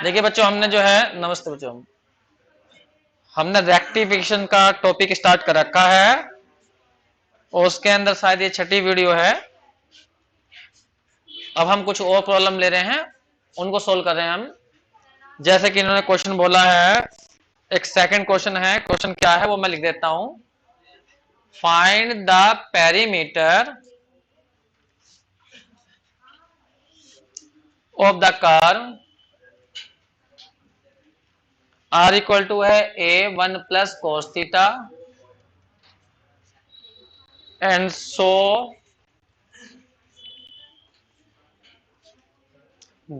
देखिए बच्चों, हमने जो है, नमस्ते बच्चों, हमने रेक्टिफिकेशन का टॉपिक स्टार्ट कर रखा है और उसके अंदर शायद ये छठी वीडियो है। अब हम कुछ और प्रॉब्लम ले रहे हैं, उनको सोल्व कर रहे हैं हम। जैसे कि इन्होंने क्वेश्चन बोला है, एक सेकंड क्वेश्चन है। क्वेश्चन क्या है वो मैं लिख देता हूं। Find the perimeter of the curve r equal to है a1 plus cos theta and so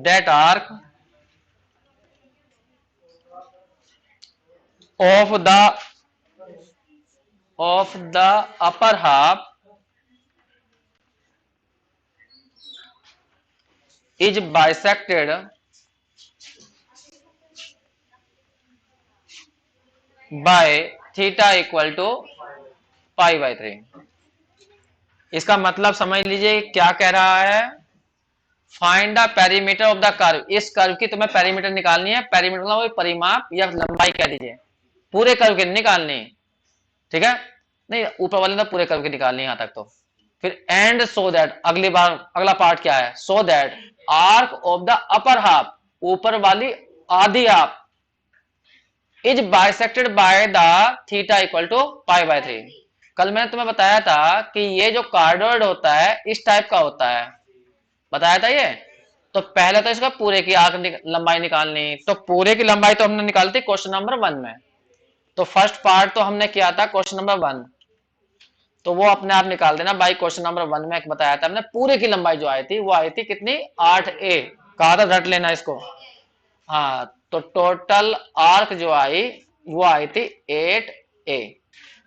that arc of the upper half is bisected by theta equal to pi by 3। इसका मतलब समझ लीजिए क्या कह रहा है। Find the perimeter of the curve. इस कर्व की तुम्हें पेरीमीटर निकालनी है। पेरीमीटर मतलब परिमाप या लंबाई कह लीजिए, पूरे कर्व की निकालनी, ठीक है। नहीं, ऊपर वाले ने पूरे कर्व की निकालनी है यहां तक तो। फिर एंड सो दैट, अगली बार अगला पार्ट क्या है, so that arc of the upper half, ऊपर वाली आधी half, is bisected by the theta equal to pi by 3। कल मैंने तुम्हें बताया था कि ये जो कार्डोइड होता है इस टाइप का होता है, बताया था ये। तो पहले तो इसका पूरे की आर्क लंबाई निकालनी, तो पूरे की लंबाई तो हमने निकाली थी क्वेश्चन नंबर 1 में। तो फर्स्ट पार्ट तो हमने किया था क्वेश्चन नंबर 1, तो वो अपने आप निकाल देना। बाई क्वेश्चन नंबर 1 में बताया था हमने, पूरे की लंबाई जो आई थी वो आई थी कितनी, 8a। कहा था रट लेना इसको। हाँ, तो टोटल आर्क जो आई वो आई थी 8a।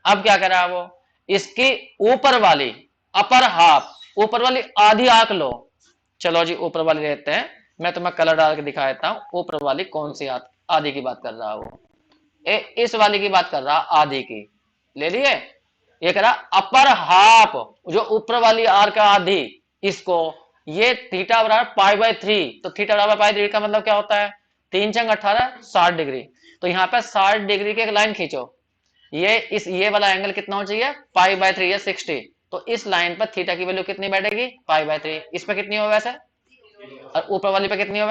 अब क्या करा वो, इसकी ऊपर वाली अपर हाफ, ऊपर वाली आधी आर्क लो। चलो जी ऊपर वाली लेते हैं, मैं तुम्हें कलर डाल के दिखा देता हूं ऊपर वाली कौन सी आधी की बात कर रहा है वो। इस वाली की बात कर रहा, आधी की ले लिए। ये कह रहा अपर हाफ, जो ऊपर वाली आर का आधी, इसको ये थीटा बराबर पाई बाय 3। तो थीटा बराबर पाई 3 का मतलब क्या होता है, 3 चंग 18, 60 डिग्री। तो यहाँ पे 60 डिग्री की एक लाइन खींचो। ये वाला एंगल कितना होना चाहिए, पाई बाय 3 या 60। तो इस लाइन पर थीटा की वैल्यू कितनी बैठेगी, पाई बाय 3। इस पे कितनी हो वैसे, और ऊपर वाली पे कितनी हो,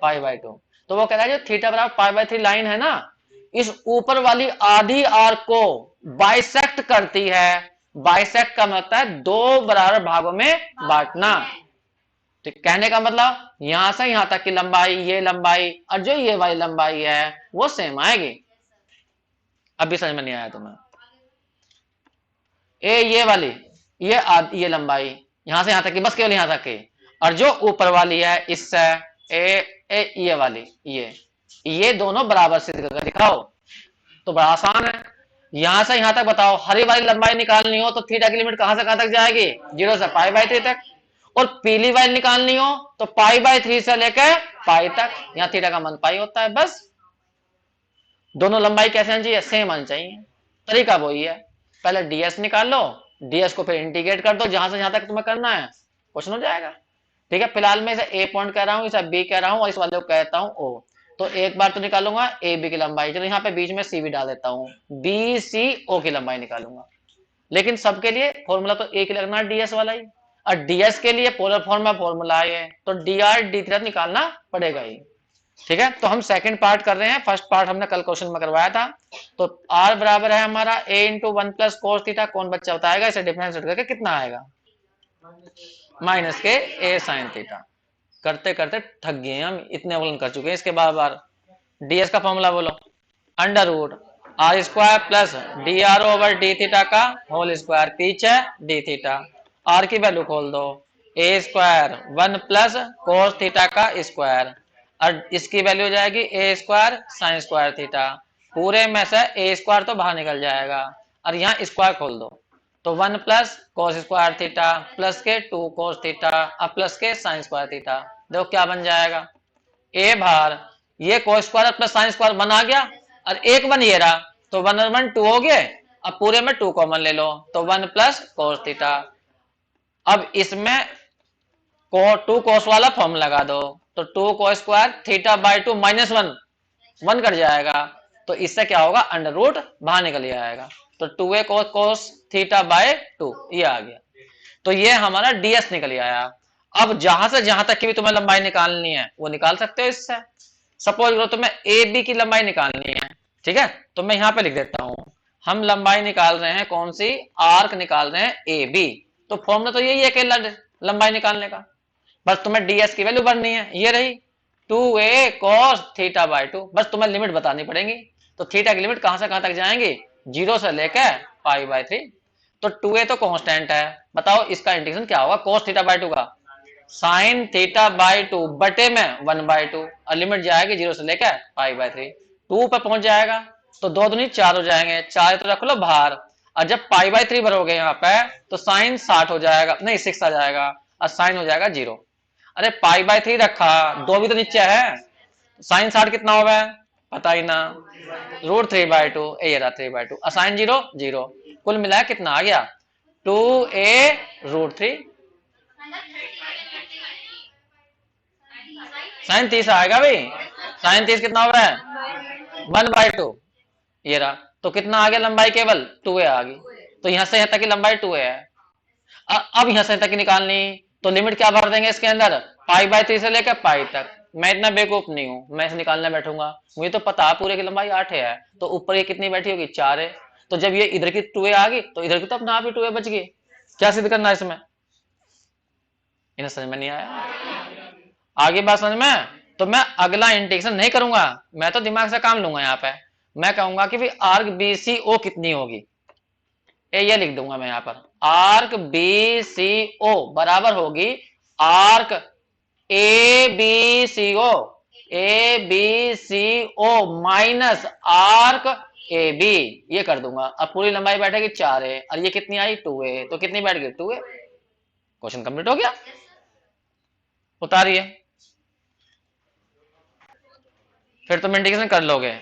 पाई बाय 2। तो वो कह रहा है जो थीटा बराबर पाई बाय 3 लाइन है ना, इस ऊपर वाली आधी आर्क को बाइसेक्ट करती है। बाइसेक्ट का मतलब है दो बराबर भागों में बांटना। तो कहने का मतलब यहां से यहां तक की लंबाई, ये लंबाई और जो ये वाली लंबाई है वो सेम आएगी। अभी समझ में नहीं आया तुम्हें, ये वाली, ये लंबाई यहां से यहां तक की, बस केवल यहां तक की। और जो ऊपर वाली है इससे ये वाली, ये दोनों बराबर से दिखाओ। तो बड़ा आसान है, यहां से यहां तक बताओ। हरी वाली लंबाई निकालनी हो तो थीटा की लिमिट कहां से कहां तक जाएगी, 0 से पाई बाय 3 तक। और पीली वाली निकालनी हो तो पाई बाय 3 से लेकर पाई तक। यहां थीटा का मान पाई होता है। बस दोनों लंबाई कैसे आनी चाहिए, सेम आनी चाहिए। तरीका वही है, पहले डीएस निकाल लो, डीएस को फिर इंटीग्रेट कर दो जहां से जहां तक तुम्हें करना है, क्वेश्चन हो जाएगा। ठीक है, फिलहाल मैं इसे ए पॉइंट कह रहा हूं, इसे बी कह रहा हूं और इस वाले को कहता हूं ओ। तो एक बार तो निकालूंगा ए बी की लंबाई, चलो यहाँ पे बीच में सी भी डाल देता हूँ, बी सी ओ की लंबाई निकालूंगा। लेकिन सबके लिए फॉर्मूला तो एक ही लगना, डीएस वाला ही। और डीएस के लिए पोलर फॉर्म में फॉर्मूला है, तो डी आर डी थीटा निकालना पड़ेगा ही। ठीक है, तो हम सेकंड पार्ट कर रहे हैं। फर्स्ट पार्ट हमने कल क्वेश्चन में करवाया था। तो आर बराबर है हमारा ए इंटू 1 प्लस कोस थीटा। कौन बच्चा बताएगा, इसे डिफरेंशिएट करके कितना आएगा, माइनस के ए साइन थीटा। करते करते थक गए हम, इतने अवकलन कर चुके हैं इसके बार बार। डीएस का फॉर्मूला बोलो, under root r square plus d r over d theta का होल स्क्वायर, पीछे डी थीटा। आर की वैल्यू खोल दो, a square 1 plus cos theta का स्क्वायर, और इसकी वैल्यू हो जाएगी a square sine square theta. पूरे में से ए स्क्वायर तो बाहर निकल जाएगा और यहाँ स्क्वायर खोल दो, तो 1 प्लस कोस स्क्वायर थीटा प्लस के 2 कोस थीटा और प्लस के साइन स्क्वायर थीटा। देखो क्या बन जाएगा, ए बाहर, ये cos square plus sine square 1 आ गया और एक 1 ये रहा, तो 1 और 1 2 हो गए। अब पूरे में 2 कॉमन ले लो, तो 1 प्लस कोस थीटा। अब इसमें टू कोस वाला फॉर्म लगा दो, तो two cos square theta by two minus one, one cut जाएगा, तो इससे क्या होगा, अंडर रूट बाहर निकल आएगा, तो two a cos theta by two, ये आ गया। तो ये हमारा डीएस निकल आया। अब जहां से जहां तक की भी तुम्हें लंबाई निकालनी है वो निकाल सकते हो इससे। सपोज करो तुम्हें ए बी की लंबाई निकालनी है, ठीक है, तो मैं यहां पे लिख देता हूं, हम लंबाई निकाल रहे हैं कौन सी, आर्क निकाल रहे हैं ए बी, तो फॉर्मूला तो यही है कि लंबाई निकालने का, बस तुम्हें डीएस की वैल्यू भरनी है, ये रही two a cos theta by two, बस तुम्हें लिमिट बतानी पड़ेगी। तो थीटा की लिमिट कहां से कहां तक जाएंगी, जीरो से लेकर पाई बाय थ्री। तो टू ए तो कांस्टेंट है, बताओ इसका इंटीग्रेशन क्या होगा, कोस थीटा बाय टू का साइन थीटा बाय टू बटे में वन बाय टू, और लिमिट जाएगी जीरो से लेकर पाई बाय थ्री, टू पर पहुंच जाएगा, तो दो दूनी चार हो जाएंगे, चार तो रख लो बाहर, और जब पाई बाय थ्री भरोगे यहाँ पे तो साइन 60 हो जाएगा, नहीं 6 आ जाएगा, और साइन हो जाएगा जीरो। अरे पाई बाय थ्री रखा, दो भी तो नीचे है, साइन 60 कितना होगा पता ही ना, रूट थ्री बाय टू, ये रहा three by two, sine zero zero, कुल मिलाया कितना आ गया, two a root three, sine 30 आएगा भाई, साइन 30 कितना हो रहा है, वन बाय टू, ये रहा, तो कितना आ गया लंबाई, केवल टू ए आ गई, तो यहां से यहां तक की लंबाई टू ए है। अब यहां से तक निकालनी, तो लिमिट क्या भर देंगे इसके अंदर, पाई बाय थ्री से लेकर पाई तक। मैं इतना बेवकूफ नहीं हूं, मैं इसे निकालने बैठूंगा, मुझे तो पता है पूरे की लंबाई 8 है, तो ऊपर ये कितनी बैठी होगी, 4 है, तो जब ये इधर की 2a आ गई तो इधर की तो अपने आप ही 2a बच गई। क्या सिद्ध करना है इसमें, इन्हें समझ में नहीं आया, आगे बात समझ में, तो मैं अगला इंटीग्रेशन नहीं करूंगा, मैं तो दिमाग से काम लूंगा यहाँ पे, मैं कहूंगा कि भाई आर्क बी सी ओ कितनी होगी, ये लिख दूंगा मैं यहाँ पर, आर्क बी सी ओ बराबर होगी arc A B C O, A B C O minus arc A B, ये कर दूंगा। अब पूरी लंबाई बैठेगी 4 है, और ये कितनी आई 2 है, तो कितनी बैठ गई 2 है, क्वेश्चन कंप्लीट हो गया, उतारिए, फिर तुम इंटीग्रेशन कर लोगे,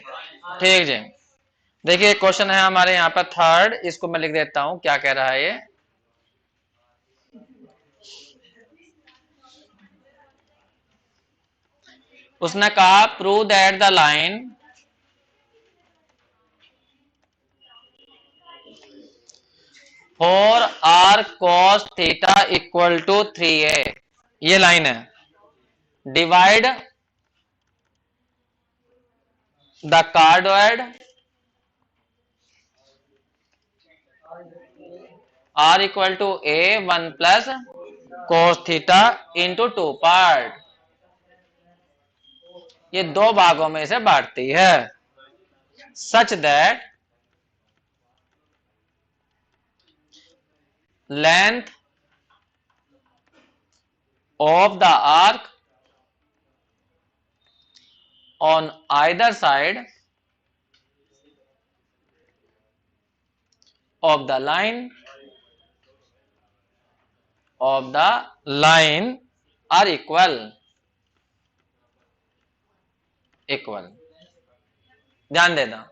ठीक जी। देखिए क्वेश्चन है हमारे यहाँ पर थर्ड, इसको मैं लिख देता हूं क्या कह रहा है ये, उसने कहा prove that the line for r cos theta equal to 3a, ये लाइन है, divide the cardioid r equal to a one plus cos theta into two part, ये दो भागों में से बांटती है, such that length of the arc on either side of the line are equal। ध्यान देना,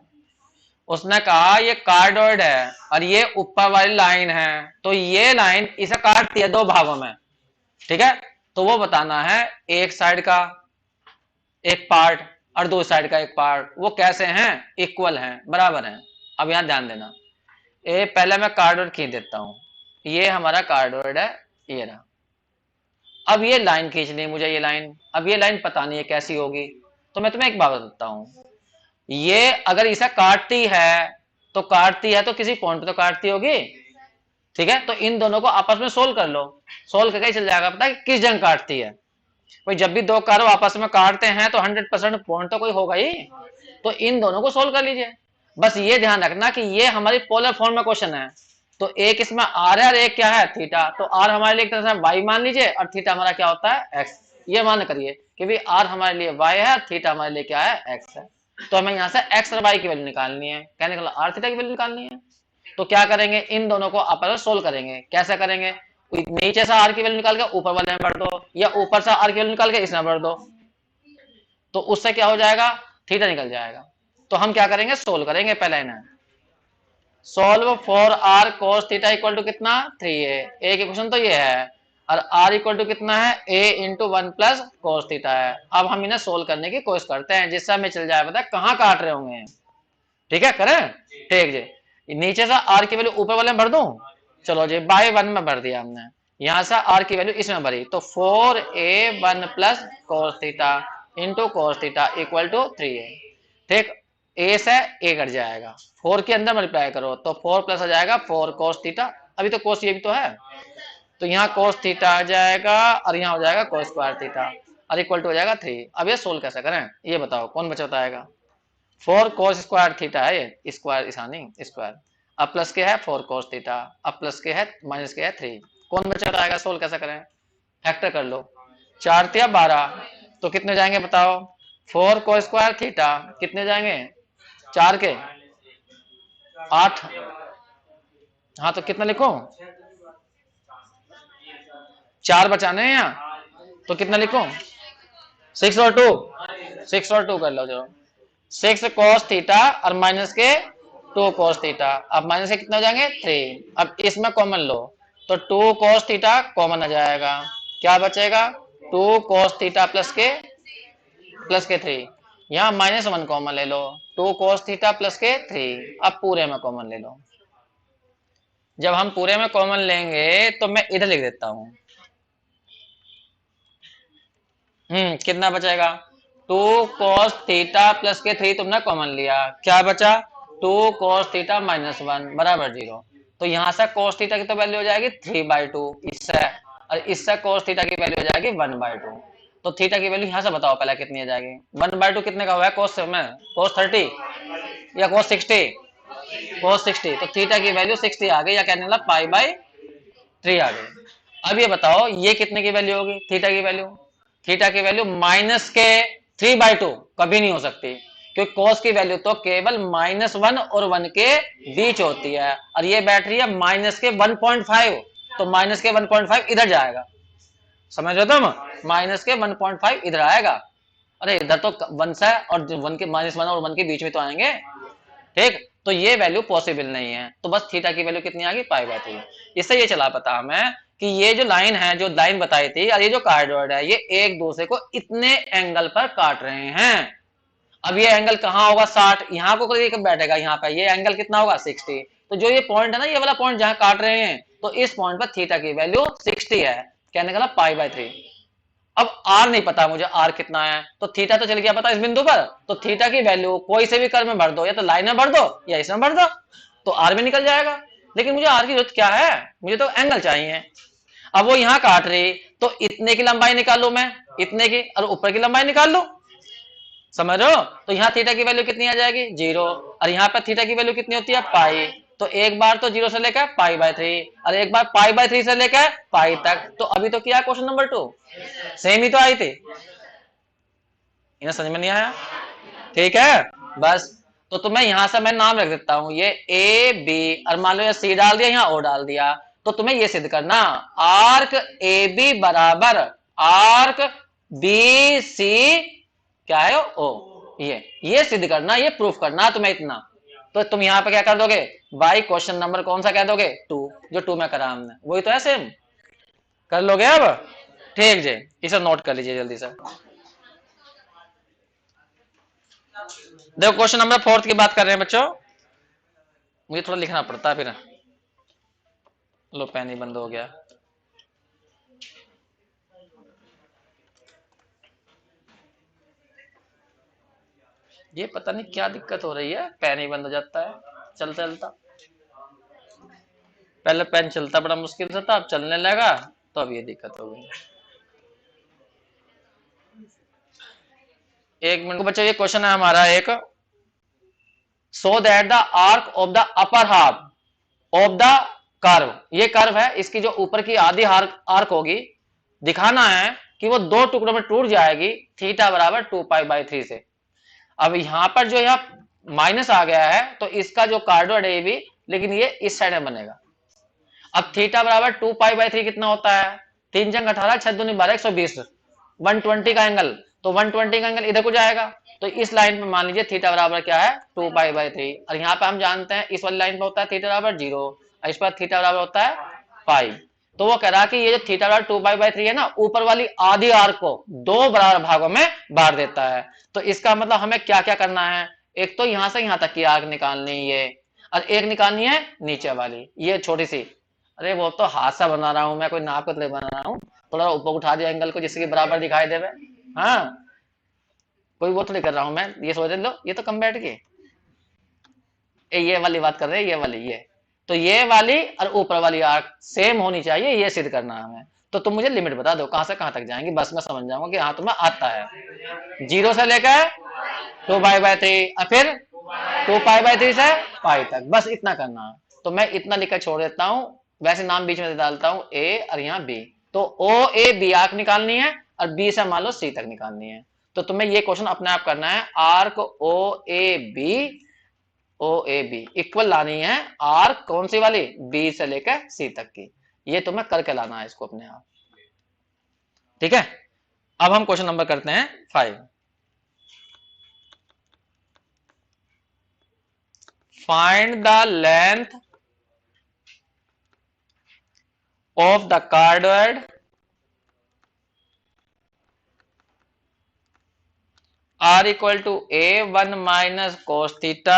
उसने कहा ये कार्डोइड है और ये ऊपर वाली लाइन है, तो ये लाइन इसे काटती है दो भागों में, ठीक है, तो वो बताना है एक साइड का एक पार्ट और दो साइड का एक पार्ट, वो कैसे हैं, इक्वल हैं, बराबर हैं। अब यहां ध्यान देना, पहले मैं कार्डोइड खींच देता हूं, ये हमारा कार्डोइड है, ये रहा, अब ये लाइन खींचनी है मुझे, ये लाइन, अब ये लाइन पता नहीं है कैसी होगी, तो मैं तुम्हें एक बात बताता हूं, ये अगर इसे काटती है तो किसी पॉइंट पे तो काटती होगी, ठीक है, तो इन दोनों को आपस में सोल्व कर लो, सोल्व करके चल जाएगा पता है किस जगह काटती है, भाई जब भी दो कारों आपस में काटते हैं तो 100% पॉइंट तो कोई होगा ही, तो इन दोनों को सोल्व कर लीजिए। बस ये ध्यान रखना कि ये हमारी पोलर फॉर्म में क्वेश्चन है, तो एक इसमें आर है और एक क्या है थीटा, तो आर हमारे लिए एक तरह से वाई मान लीजिए और थीटा हमारा क्या होता है एक्स, ये मान करिए कि भाई आर हमारे लिए वाई है और थीटा हमारे लिए क्या है एक्स है, तो हमें यहाँ से एक्स और वाई की वैल्यू निकालनी है, कहने का आर थीटा की वैल्यू निकालनी है, तो क्या करेंगे इन दोनों को आपस में सोल्व करेंगे, कैसे करेंगे, नीचे से आर की वैल्यू निकाल के ऊपर वाले में भर दो, या ऊपर से आर की वैल्यू निकाल के इसमें भर दो, तो उससे क्या हो जाएगा थीटा निकल जाएगा। तो हम क्या करेंगे सोल्व करेंगे, पहले इन्हें solve for r cos theta equal to कितना 3a, एक क्वेश्चन तो ये है, और r इक्वल टू कितना है, a into 1 plus cos theta है। अब हम इन्हें सोल्व करने की कोशिश करते हैं जिससे हमें चल जाए पता कहाँ काट रहे होंगे। ठीक है, करें? ठीक जी, नीचे से r की वैल्यू ऊपर वाले में भर दूं, चलो जी बाई 1 में भर दिया हमने, यहां से r की वैल्यू इसमें भरी, तो 4a1 plus cos theta into cos theta equal to 3a। ठीक, a से a कट जाएगा, 4 के अंदर मल्टीप्लाई करो तो 4 प्लस आ जाएगा 4 कोस थीटा, अभी तो कोस ये भी तो है, तो यहाँ कोस थीटा आ जाएगा और यहाँ हो जाएगा कोस स्क्वायर थीटा और इक्वल टू हो जाएगा 3। अब ये सोल्व कैसे करें ये बताओ, कौन बचाता आएगा? 4 कोस स्क्वायर थीटा है ये, स्क्वायर इसानी स्क्वायर, अब प्लस के है 4 कोस थीटा, अब प्लस के है माइनस के है 3, कौन बचा आएगा? सोल्व कैसे करें? फैक्टर कर लो, 4 तिया 12, तो कितने जाएंगे बताओ? 4 कोस स्क्वायर थीटा कितने जाएंगे? 4 के 8, हाँ तो कितना लिखो? 4 बचाने हैं यहाँ, तो कितना लिखो? 6 और 2, 6 और 2 कर लो जो 6 कोस थीटा और माइनस के 2 कोस थीटा, अब माइनस के कितने हो जाएंगे? 3। अब इसमें कॉमन लो तो 2 कोस थीटा कॉमन आ जाएगा, क्या बचेगा? 2 कोस थीटा प्लस के 3, यहाँ माइनस 1 कॉमन ले लो, 2 कोस थीटा प्लस के 3, अब पूरे में कॉमन ले लो। जब हम पूरे में कॉमन लेंगे तो मैं इधर लिख देता हूं, कितना बचेगा? 2 cos थीटा प्लस के 3 तुमने कॉमन लिया, क्या बचा? 2 cos थीटा माइनस 1 बराबर 0, तो यहां से cos थीटा की तो वैल्यू हो जाएगी 3/2 इससे, और इससे cos थीटा की वैल्यू हो जाएगी 1/2, तो थीटा की वैल्यू यहां से बताओ पहले कितनी आ जाएगी? 1/2 कितने का हुआ है? cos में cos 30 या cos 60? cos 60, तो थीटा की वैल्यू 60 आ गई, या कहने लगा π/3 आ गई। अब ये बताओ ये कितने की वैल्यू होगी? थीटा की वैल्यू, थीटा की वैल्यू माइनस के 3/2 कभी नहीं हो सकती, क्योंकि cos की वैल्यू तो केवल -1 और 1 के बीच होती है, और ये बैठ रही है माइनस के 1.5, तो माइनस के 1.5 इधर जाएगा, समझ रहे तुम? माइनस के 1.5 इधर आएगा, अरे इधर तो 1 से और 1 के -1 और 1 के बीच में तो आएंगे। ठीक, तो ये वैल्यू पॉसिबल नहीं है, तो बस थीटा की वैल्यू कितनी आ गई? π/3। इससे ये चला पता हमें कि ये जो लाइन है, जो लाइन बताई थी, और ये जो कार्डवर्ड है, ये एक दूसरे को इतने एंगल पर काट रहे हैं। अब ये एंगल कहाँ होगा? 60, यहाँ को कब बैठेगा? यहाँ पे ये एंगल कितना होगा? 60, तो जो ये पॉइंट है ना, ये वाला पॉइंट जहां काट रहे हैं, तो इस पॉइंट पर थीटा की वैल्यू 60 है, कहने का π/3। अब आर नहीं पता मुझे, आर कितना है, तो थीटा तो चल गया पता इस बिंदु पर, तो थीटा की वैल्यू कोई से भी कर्व में भर दो, या तो लाइन में भर दो या इसमें भर दो, तो आर भी निकल जाएगा। लेकिन मुझे आर की जरूरत क्या है? मुझे तो एंगल चाहिए। अब वो यहां काट रही, तो इतने की लंबाई निकालू मैं, इतने की, और ऊपर की लंबाई निकाल लो, समझ रहे हो? तो यहाँ थीटा की वैल्यू कितनी आ जाएगी? 0, और यहाँ पर थीटा की वैल्यू कितनी होती है? पाई, तो एक बार तो 0 से लेकर π/3 और एक बार π/3 से लेकर पाई तक, तो अभी तो किया क्वेश्चन नंबर 2, सेम ही तो आई थी, इन्हें समझ में नहीं आया? ठीक है, बस तो तुम्हें यहां से मैं नाम रख देता हूं, ये ए बी, और मान लो ये सी डाल दिया, यहाँ ओ डाल दिया, तो तुम्हें ये सिद्ध करना आर्क ए बी बराबर आर्क बी सी क्या है? ओ, ये सिद्ध करना, ये प्रूफ करना तुम्हें इतना। तो तुम यहाँ पे क्या कर दोगे? बाई क्वेश्चन नंबर कौन सा कह दोगे? 2, जो 2 में करा हमने वही तो है, सेम कर लोगे अब? ठीक जी, इसे नोट कर लीजिए जल्दी से। देखो क्वेश्चन नंबर 4 की बात कर रहे हैं बच्चों, मुझे थोड़ा लिखना पड़ता है फिर, लो पेन ही बंद हो गया। ये पता नहीं क्या दिक्कत हो रही है, पेन ही बंद हो जाता है चलता चलता। पहले पेन चलता बड़ा मुश्किल से था, अब चलने लगा तो अब ये दिक्कत हो गई। एक मिनट को बच्चों, ये क्वेश्चन है हमारा एक, so that the arc of the upper half of the curve, ये कर्व है, इसकी जो ऊपर की आधी आर्क होगी, दिखाना है कि वो 2 टुकड़ों में टूट जाएगी, थीटा बराबर 2π/3 से। अब यहां पर जो यहाँ माइनस आ गया है, तो इसका जो कार्डवर्ड है ये भी, लेकिन ये इस साइड में बनेगा। अब थीटा बराबर 2π/3 कितना होता है? 3 जंग 18, 6 दूनी 12, 120, 120 का एंगल, तो 120 का एंगल इधर को जाएगा, तो इस लाइन पे मान लीजिए थीटा बराबर क्या है? 2π/3, और यहाँ पे हम जानते हैं इस वाली लाइन पे होता है थीटा बराबर 0, और इस पर थीटा बराबर होता है पाई। तो वो कह रहा कि ये जो थीटा बराबर 2 पाई/3 है ना, ऊपर वाली आधी आर्क को दो बराबर भागों में बांट देता है। तो इसका मतलब हमें क्या क्या करना है, एक तो यहां से यहां तक की आर्क निकालनी है, और एक निकालनी है नीचे वाली ये छोटी सी। अरे वो तो हाथ से बना रहा हूं मैं, कोई नाप के बना रहा हूँ, थोड़ा ऊपर उठा दिया एंगल को जिससे कि बराबर दिखाई देवे। हाँ, कोई वो थोड़ी कर रहा हूं मैं, ये सोच लो ये तो कम बैठ गई, ये वाली बात कर रहे हैं, ये वाली ये। तो ये वाली और ऊपर वाली आर्क सेम होनी चाहिए, ये सिद्ध करना है हमें। तो तुम मुझे लिमिट बता दो कहां से कहां तक जाएंगी, बस मैं समझ जाऊंगा कि हाँ तुम्हें आता है। 0 से लेकर 2 पाई/3 और फिर 2 पाई/3 से पाई तक, बस इतना करना है। तो मैं इतना लिखकर छोड़ देता हूं, वैसे नाम बीच में डालता हूं ए और यहाँ बी। तो ओ ए बी आर्क निकालनी है और बी से मान लो सी तक निकालनी है। तो तुम्हें ये क्वेश्चन अपने आप करना है, arc O A B, O A B equal लानी है आर्क कौन सी वाली, बी से लेकर सी तक की। ये तुम्हें करके लाना है इसको अपने आप, ठीक है। अब हम क्वेश्चन नंबर करते हैं 5। Find the length of the cardioid r equal to a1 minus cos theta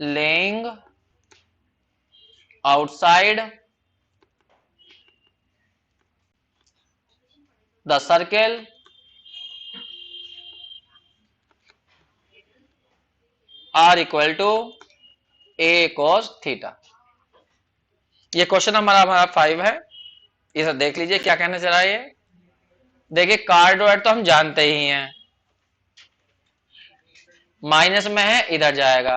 laying outside the circle r equal to a cos theta। ये क्वेश्चन हमारा 5 है। इसे देख लीजिए क्या कहना चाह रहा है ये। देखिए कार्डोइड तो हम जानते ही हैं, माइनस में है इधर जाएगा।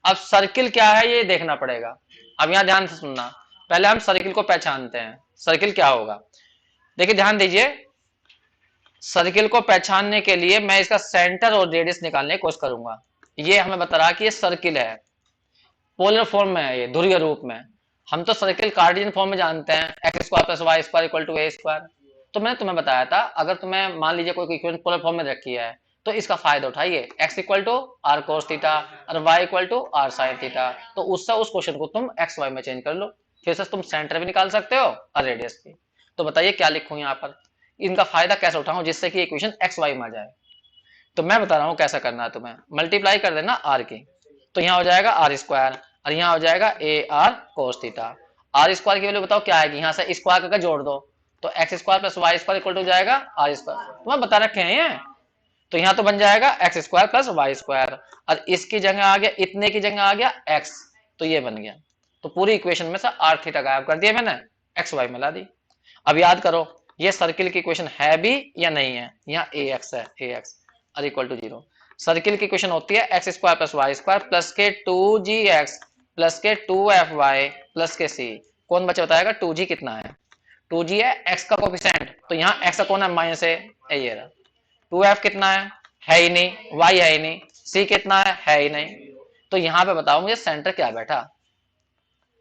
अब सर्किल क्या है ये देखना पड़ेगा। अब यहां ध्यान से सुनना, पहले हम सर्किल को पहचानते हैं, सर्किल क्या होगा। देखिए ध्यान दीजिए, सर्किल को पहचानने के लिए मैं इसका सेंटर और रेडियस निकालने की कोशिश करूंगा। ये हमें बता रहा कि ये सर्किल है, पोलर फॉर्म में है, ये ध्रुवीय रूप में। हम तो सर्किल कार्टेशियन फॉर्म में जानते हैं, x² + y² = a²। तो मैंने तुम्हें बताया था, अगर तुम्हें मान लीजिए कोई इक्वेशन पोलर फॉर्म में रखी है तो इसका फायदा उठाइए, x = r cos थीटा और y = r sin थीटा। तो उससे उस क्वेश्चन को तुम एक्स वाई में चेंज कर लो, फिर से तुम सेंटर भी निकाल सकते हो और रेडियस भी। तो बताइए क्या लिखूं यहाँ पर, इनका फायदा कैसे उठाऊं जिससे कि इक्वेशन एक्स वाई में आ जाए। तो मैं बता रहा हूं कैसा करना है तुम्हें, मल्टीप्लाई कर देना r की, तो यहाँ हो जाएगा r² और यहाँ हो जाएगा ar cos थीटा। r² की वैल्यू बताओ क्या आएगी, यहाँ से स्क्वायर करके जोड़ दो, तो x² + y² = जाएगा r²। तुम्हें बता रखे हैं ये, तो यहाँ तो बन जाएगा x² + y², और इसकी जगह आ गया, इतने की जगह आ गया x, तो ये बन गया। तो पूरी इक्वेशन में से r थीटा गायब कर दिया मैंने, एक्स वाई मिला दी। अब याद करो ये सर्किल की इक्वेशन है भी या नहीं है, यहाँ ax है, ax = 0। सर्किल की इक्वेशन होती है x² + y² प्लस के 2gx प्लस के 2fy प्लस के c। कौन बच्चा बताएगा 2g कितना है, 2g है x का कोफिशिएंट, तो यहाँ x का कौन है माइनस है, ये रहा। 2f कितना है ही नहीं, y है ही नहीं, c कितना है ही नहीं। तो यहाँ पे बताओ मुझे सेंटर क्या बैठा,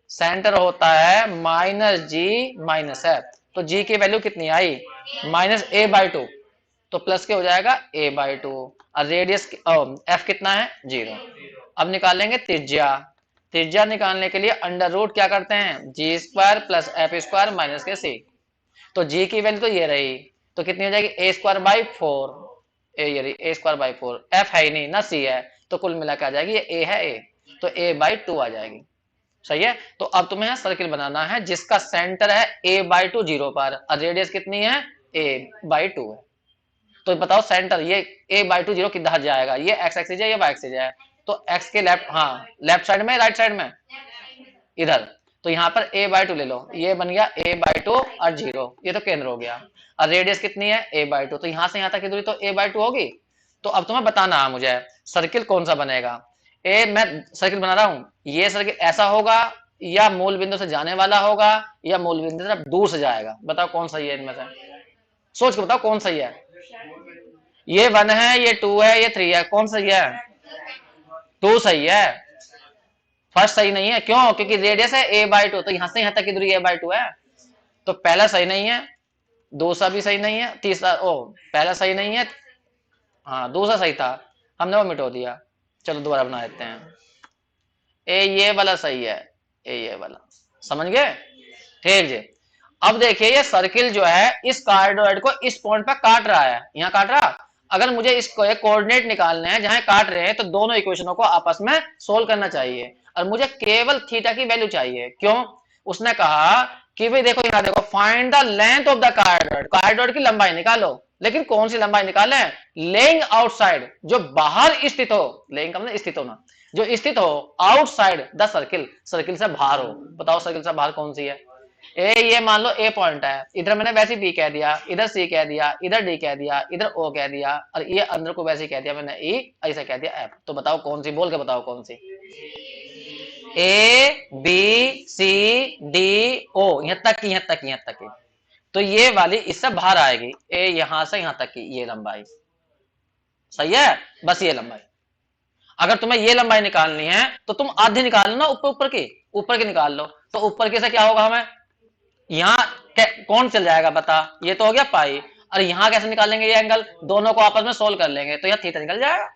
सेंटर होता है -g - f। तो g की वैल्यू कितनी आई, -a/2, तो प्लस के हो जाएगा a/2, और रेडियस f कितना है 0। अब निकालेंगे त्रिज्या, त्रिज्या निकालने के लिए अंडर रूट क्या करते हैं, g² + f² - के c। तो g की वैल्यू तो ये रही, तो कितनी हो जाएगी a²/4, ये रही a²/4, f है ही नहीं ना c है, तो कुल मिला के आ जाएगी ये a है a, तो a/2 आ जाएगी। सही है। तो अब तुम्हें सर्किल बनाना है जिसका सेंटर है a/2 0 पर, और रेडियस कितनी है a/2 है। तो बताओ सेंटर ये a/2 0 किधर जाएगा, ये x एक्सिस है, ये y एक्सिस है। तो x के लेफ्ट, हाँ लेफ्ट साइड में, राइट साइड में, इधर। तो यहाँ पर a/2 ले लो, ये बन गया a/2 और 0, ये तो केंद्र हो गया। और रेडियस कितनी है a/2, तो यहाँ से यहाँ तक की दूरी तो a/2 होगी। तो अब तुम्हें बताना है मुझे सर्किल कौन सा बनेगा। मैं सर्किल बना रहा हूं, ये सर्किल ऐसा होगा या मूल बिंदु से जाने वाला होगा या मूल बिंदु से दूर से जाएगा, बताओ कौन सही है इनमें से, सोच के बताओ कौन सही है। ये 1 है, ये 2 है, ये 3 है, कौन सही है, 2 सही है। फर्स्ट सही नहीं है, क्यों, क्योंकि रेडियस है a/2, तो यहां से यहां तक की दूरी a/2 है। तो पहला सही नहीं है, दूसरा भी सही नहीं है, तीसरा पहला सही नहीं है, हाँ दूसरा सही था, हमने वो मिटो दिया। चलो दोबारा बना देते हैं, ए ये वाला सही है, ए ये वाला, समझ गए। ठीक जी। अब देखिए ये सर्किल जो है इस कार्डोइड को इस पॉइंट पर काट रहा है, यहाँ काट रहा। अगर मुझे इसको एक कोऑर्डिनेट निकालने हैं जहां काट रहे हैं तो दोनों इक्वेशनों को आपस में सोल्व करना चाहिए और मुझे केवल थीटा की वैल्यू चाहिए। क्यों? उसने कहा कि भाई देखो यहाँ देखो, find the length of the cardioid, cardioid की लंबाई निकालो। लेकिन कौन सी लंबाई निकाले? लेइंग आउटसाइड, जो बाहर स्थित हो, लेइंग का मतलब स्थित होना, जो स्थित हो आउटसाइड द सर्किल, सर्किल से बाहर हो। बताओ सर्किल से बाहर कौन सी है? ए, ये मान लो ए पॉइंट है, इधर मैंने वैसे बी कह दिया, इधर सी कह दिया, इधर डी कह दिया, इधर ओ कह दिया, और ये अंदर को वैसे कह दिया मैंने ई, ऐसा कह दिया एफ। तो बताओ कौन सी, बोल के बताओ कौन सी? ए बी सी डी ओ, यहां तक की, यहां तक की, यहां तक की। तो ये वाली इससे बाहर आएगी, ए यहां से यहां तक की ये लंबाई, सही है? बस ये लंबाई। अगर तुम्हें ये लंबाई निकालनी है तो तुम आधी निकाल लो ना, ऊपर ऊपर की, ऊपर की निकाल लो। तो ऊपर की से क्या होगा, हमें यहाँ कौन चल जाएगा बता? ये तो हो गया पाई। और यहाँ कैसे निकालेंगे ये एंगल? दोनों को आपस में सोल्व कर लेंगे तो यहाँ थीटा निकल जाएगा।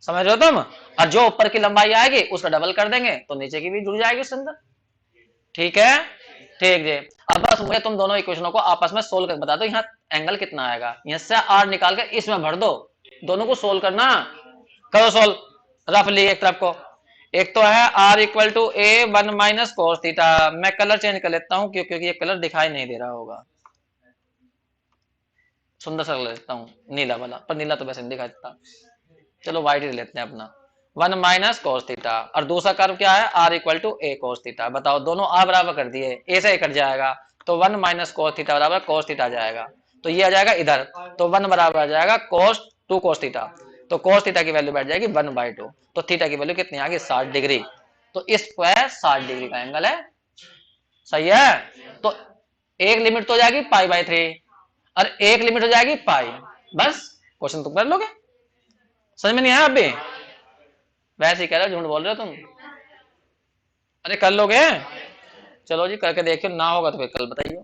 समझ रहे हो तुम? और जो ऊपर की लंबाई आएगी उसका डबल कर देंगे तो नीचे की भी जुड़ जाएगी उसके अंदर। ठीक है, ठीक जी। अब बस मुझे तुम दोनों इक्वेशनों को आपस में सोल्व कर बता दो, यहाँ एंगल कितना आएगा। यहाँ से आर निकाल के इसमें भर दो, दोनों को सोल्व करना। करो सोल्व रफली एक तरफ को। एक तो है r equal to a one minus cos theta. मैं कलर चेंज कर लेता हूं क्योंकि ये कलर दिखाई नहीं दे रहा होगा, सुंदर सा कलर लेता हूँ नीला वाला, पर नीला तो वैसे नहीं दिखाई देता, चलो व्हाइट ही लेते हैं अपना। वन माइनस कोस थीटा, और दूसरा कर्व क्या है? R equal to a cos theta. बताओ दोनों आ बराबर कर दिए, ए से ए कट जाएगा तो वन माइनस कोस थीटा बराबर कोस थीटा जाएगा, तो ये आ जाएगा इधर, तो वन बराबर आ जाएगा कोस टू कोस थीटा। तो कोस थीटा की वैल्यू बैठ जाएगी 1/2, तो थीटा की वैल्यू कितनी आ गई? 60 डिग्री। तो इस स्क्वायर 60 डिग्री का एंगल है, सही है? तो एक लिमिट तो हो जाएगी पाई/3 और एक लिमिट हो जाएगी पाई। बस क्वेश्चन तुम कर लोगे। समझ में नहीं आया अभी? वैसे ही कह रहे हो, झूठ बोल रहे हो तुम। अरे कर लोगे? चलो जी करके देखियो, ना होगा तो फिर कल बताइए।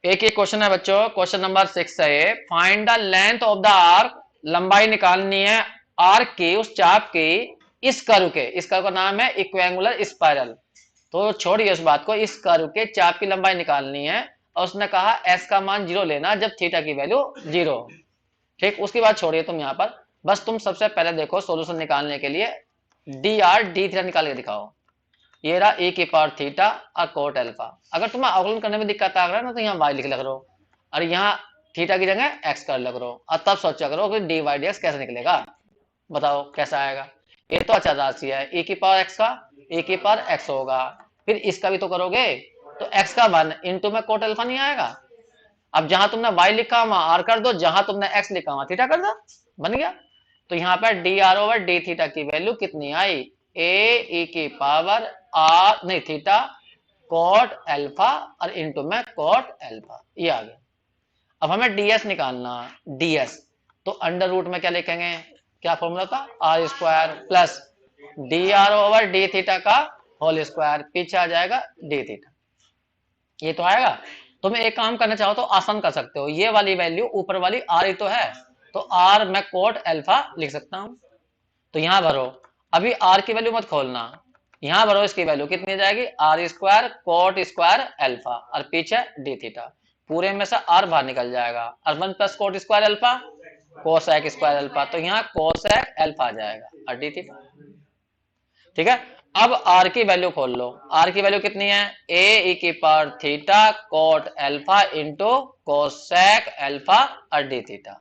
एक एक क्वेश्चन है बच्चों, क्वेश्चन नंबर 6 है ये। Find the length of the arc, लंबाई निकालनी है आर्क की, उस चाप की, इस कर्व के, इस कर्व का नाम है इक्विएंगुलर स्पाइरल। तो छोड़िए उस बात को, इस कर्व के चाप की लंबाई निकालनी है और उसने कहा एस का मान 0 लेना जब थीटा की वैल्यू 0। ठीक, उसकी बात छोड़िए तुम यहाँ पर, बस तुम सबसे पहले देखो सोल्यूशन निकालने के लिए डी आर डी थीटा निकाल के दिखाओ। ये रहा e की पावर थीटा और कोट अल्फा। अगर तुम्हें अवकलन करने में दिक्कत आ रहा है ना तो यहाँ y लिख लग रहा हो और यहाँ थीटा की जगह x कर लग रहा हो, और तब सोचा करो कि डी वाई डी एक्स कैसे निकलेगा। बताओ कैसा आएगा? ये तो अच्छा राशि है, e की पावर x का e की पावर x होगा, फिर इसका भी तो करोगे तो x का 1 इंटू में कोट अल्फा नहीं आएगा। अब जहां तुमने y लिखा वहां r कर दो, जहां तुमने x लिखा वहां थीटा कर दो, बन गया। तो यहाँ पर D r over d theta की वैल्यू कितनी आई? ए की पावर आर नहीं थीटा कोट अल्फा और इंटू में कोट अल्फा, ये आ गया। अब हमें डीएस निकालना, डीएस तो अंडर रूट में क्या लिखेंगे? क्या फॉर्मूला था? R square plus d r over d theta का होल स्क्वायर, पीछे आ जाएगा डी थीटा, ये तो आएगा। तुम एक काम करना चाहो तो आसान कर सकते हो, ये वाली वैल्यू ऊपर वाली आर ही तो है, तो आर मैं कोट अल्फा लिख सकता हूं। तो यहां भरो, अभी आर की वैल्यू मत खोलना, यहां भरो इसकी वैल्यू कितनी जाएगी? R square cot square alpha और पीछे डी थीटा, पूरे में से आर बाहर निकल जाएगा और 1 plus coat square alpha cosec square alpha, तो यहाँ कोसेक अल्फा आ जाएगा और डी थीटा। ठीक है, अब आर की वैल्यू खोल लो, आर की वैल्यू कितनी है? ए की power theta coat alpha into cosec alpha और डी थीटा।